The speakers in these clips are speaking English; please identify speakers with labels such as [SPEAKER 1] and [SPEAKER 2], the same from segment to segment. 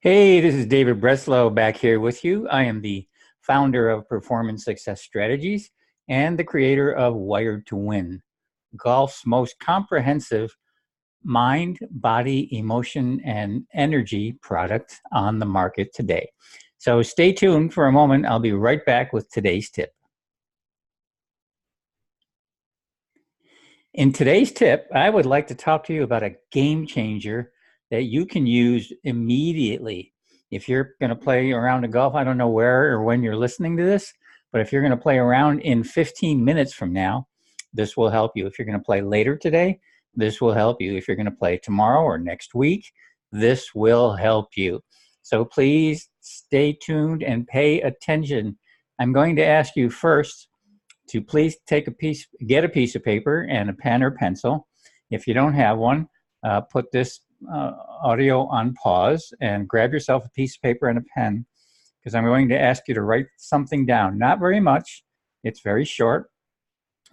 [SPEAKER 1] Hey, this is David Breslow back here with you. I am the founder of Performance Success Strategies and the creator of Wired to Win, golf's most comprehensive mind, body, emotion, and energy product on the market today. So stay tuned for a moment. I'll be right back with today's tip. In today's tip, I would like to talk to you about a game changer that you can use immediately. If you're going to play around a golf, I don't know where or when you're listening to this, but if you're going to play around in 15 minutes from now, this will help you. If you're going to play later today, this will help you. If you're going to play tomorrow or next week, this will help you. So please stay tuned and pay attention. I'm going to ask you first to please get a piece of paper and a pen or pencil. If you don't have one, put this audio on pause and grab yourself a piece of paper and a pen, because I'm going to ask you to write something down. Not very much, it's very short,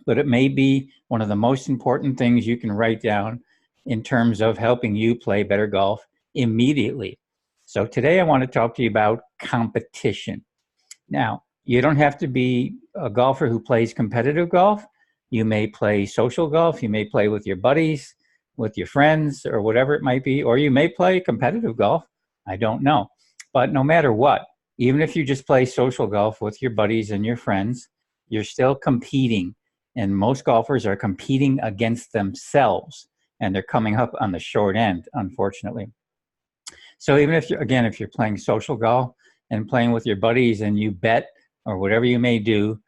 [SPEAKER 1] but it may be one of the most important things you can write down in terms of helping you play better golf immediately. So today I want to talk to you about competition. Now, you don't have to be a golfer who plays competitive golf. You may play social golf. You may play with your buddies, with your friends, or whatever it might be. Or you may play competitive golf. I don't know. But no matter what, even if you just play social golf with your buddies and your friends, you're still competing. And most golfers are competing against themselves. And they're coming up on the short end, unfortunately. So even if you're playing social golf and playing with your buddies and you bet or whatever you may do,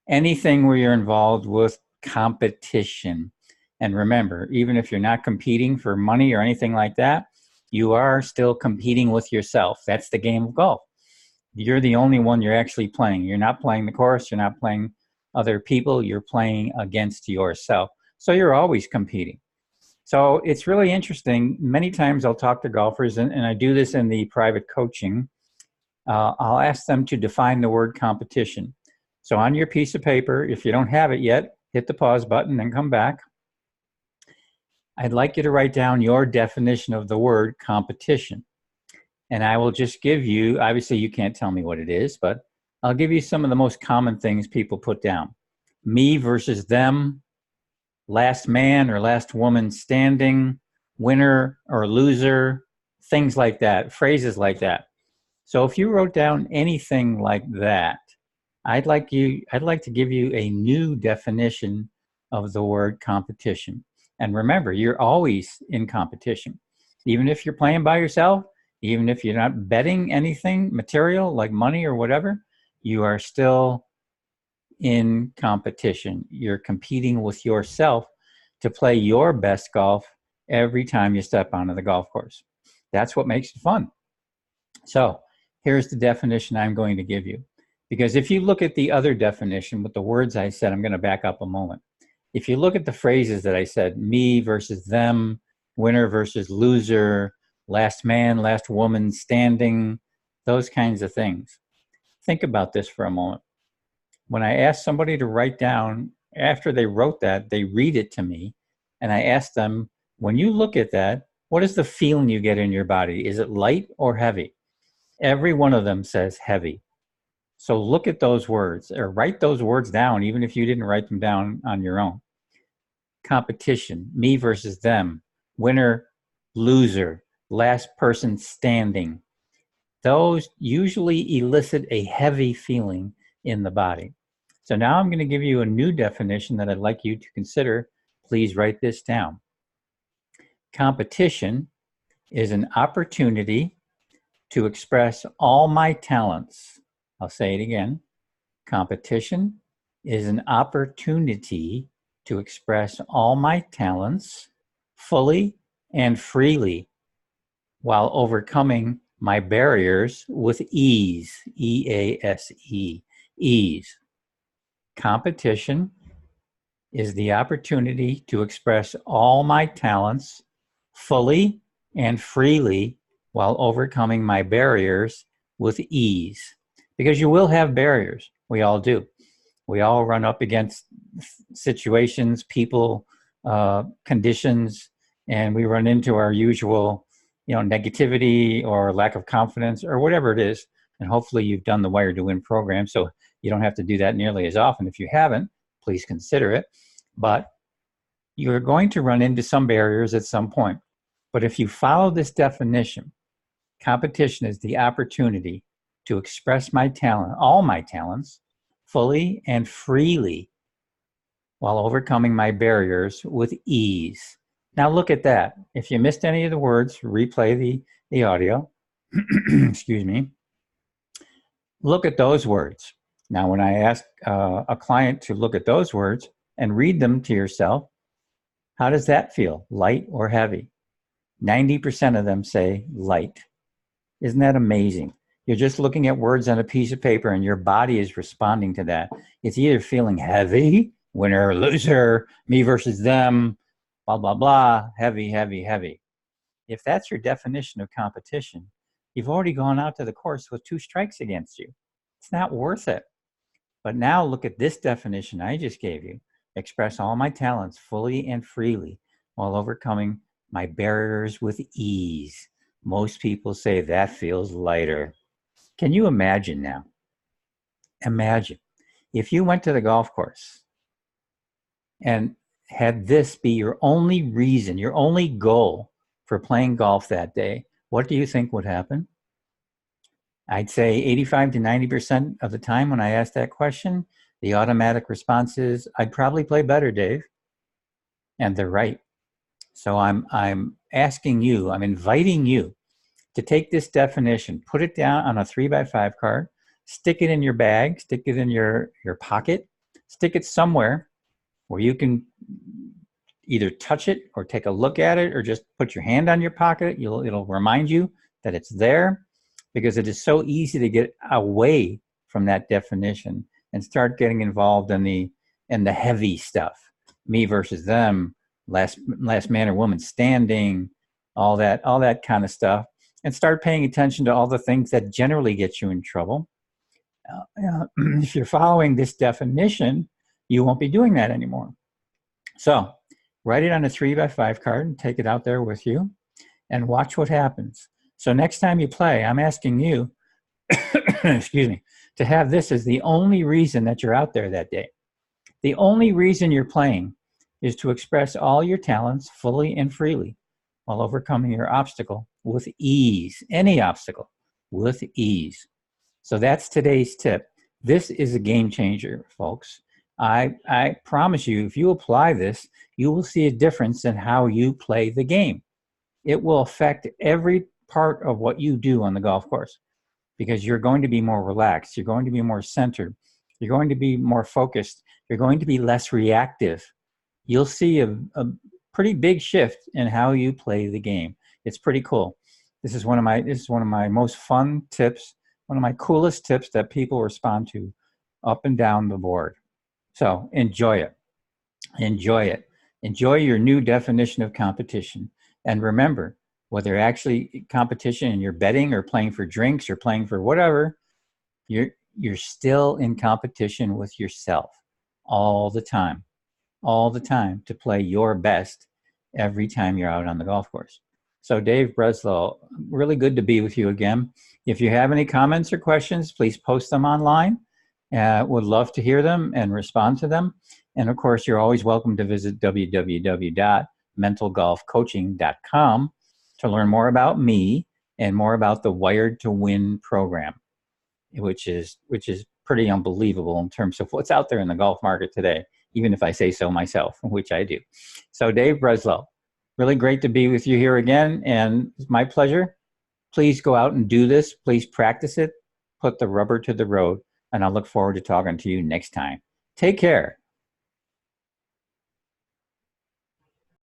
[SPEAKER 1] anything where you're involved with competition. And remember, even if you're not competing for money or anything like that, you are still competing with yourself. That's the game of golf. You're the only one you're actually playing. You're not playing the course. You're not playing other people. You're playing against yourself. So you're always competing. So it's really interesting. Many times I'll talk to golfers, and I do this in the private coaching. I'll ask them to define the word competition. So on your piece of paper, if you don't have it yet, hit the pause button and come back. I'd like you to write down your definition of the word competition. And I will just give you, obviously you can't tell me what it is, but I'll give you some of the most common things people put down. Me versus them, last man or last woman standing, winner or loser, things like that, phrases like that. So if you wrote down anything like that, I'd like to give you a new definition of the word competition. And remember, you're always in competition. Even if you're playing by yourself, even if you're not betting anything material like money or whatever, you are still in competition. You're competing with yourself to play your best golf every time you step onto the golf course. That's what makes it fun. So here's the definition I'm going to give you. Because if you look at the other definition with the words I said, I'm going to back up a moment. If you look at the phrases that I said, me versus them, winner versus loser, last man, last woman standing, those kinds of things. Think about this for a moment. When I ask somebody to write down, after they wrote that, they read it to me, and I ask them, when you look at that, what is the feeling you get in your body? Is it light or heavy? Every one of them says heavy. So look at those words, or write those words down, even if you didn't write them down on your own. Competition, me versus them, winner, loser, last person standing. Those usually elicit a heavy feeling in the body. So now I'm going to give you a new definition that I'd like you to consider. Please write this down. Competition is an opportunity to express all my talents. I'll say it again. Competition is an opportunity to express all my talents fully and freely while overcoming my barriers with ease. E-A-S-E, ease. Competition is the opportunity to express all my talents fully and freely while overcoming my barriers with ease. Because you will have barriers. We all do. We all run up against situations, people, conditions, and we run into our usual negativity or lack of confidence or whatever it is. And hopefully you've done the Wired to Win program, so you don't have to do that nearly as often. If you haven't, please consider it. But you're going to run into some barriers at some point. But if you follow this definition, competition is the opportunity to express my talent, all my talents, fully and freely while overcoming my barriers with ease. Now look at that. If you missed any of the words, replay the audio. Excuse me. Look at those words. Now, when I ask a client to look at those words and read them to yourself, how does that feel? Light or heavy? 90% of them say light. Isn't that amazing? You're just looking at words on a piece of paper and your body is responding to that. It's either feeling heavy, winner, loser, me versus them, blah, blah, blah, heavy, heavy, heavy. If that's your definition of competition, you've already gone out to the course with 2 strikes against you. It's not worth it. But now look at this definition I just gave you. Express all my talents fully and freely while overcoming my barriers with ease. Most people say that feels lighter. Can you imagine now? Imagine if you went to the golf course and had this be your only reason, your only goal for playing golf that day, what do you think would happen? I'd say 85 to 90% of the time when I ask that question, the automatic response is, I'd probably play better, Dave. And they're right. So I'm asking you, I'm inviting you to take this definition, put it down on a 3x5 card, stick it in your bag, stick it in your pocket, stick it somewhere where you can either touch it or take a look at it or just put your hand on your pocket. It'll remind you that it's there, because it is so easy to get away from that definition and start getting involved in the heavy stuff. Me versus them, last man or woman standing, all that kind of stuff, and start paying attention to all the things that generally get you in trouble. If you're following this definition, you won't be doing that anymore. So write it on a 3x5 card and take it out there with you and watch what happens. So next time you play, I'm asking you, excuse me, to have this as the only reason that you're out there that day. The only reason you're playing is to express all your talents fully and freely while overcoming your obstacle with ease, any obstacle with ease. So that's today's tip. This is a game changer, folks. I promise you, if you apply this, you will see a difference in how you play the game. It will affect every part of what you do on the golf course, because you're going to be more relaxed. You're going to be more centered. You're going to be more focused. You're going to be less reactive. You'll see a pretty big shift in how you play the game. It's pretty cool. This is one of my most fun tips, one of my coolest tips that people respond to up and down the board. So enjoy it. Enjoy it. Enjoy your new definition of competition. And remember, whether actually competition and you're betting or playing for drinks or playing for whatever, you're still in competition with yourself all the time to play your best every time you're out on the golf course. So Dave Breslow, really good to be with you again. If you have any comments or questions, please post them online. Would love to hear them and respond to them. And of course, you're always welcome to visit www.mentalgolfcoaching.com to learn more about me and more about the Wired to Win program, which is pretty unbelievable in terms of what's out there in the golf market today, even if I say so myself, which I do. So Dave Breslow, really great to be with you here again, and it's my pleasure. Please go out and do this. Please practice it. Put the rubber to the road, and I look forward to talking to you next time. Take care.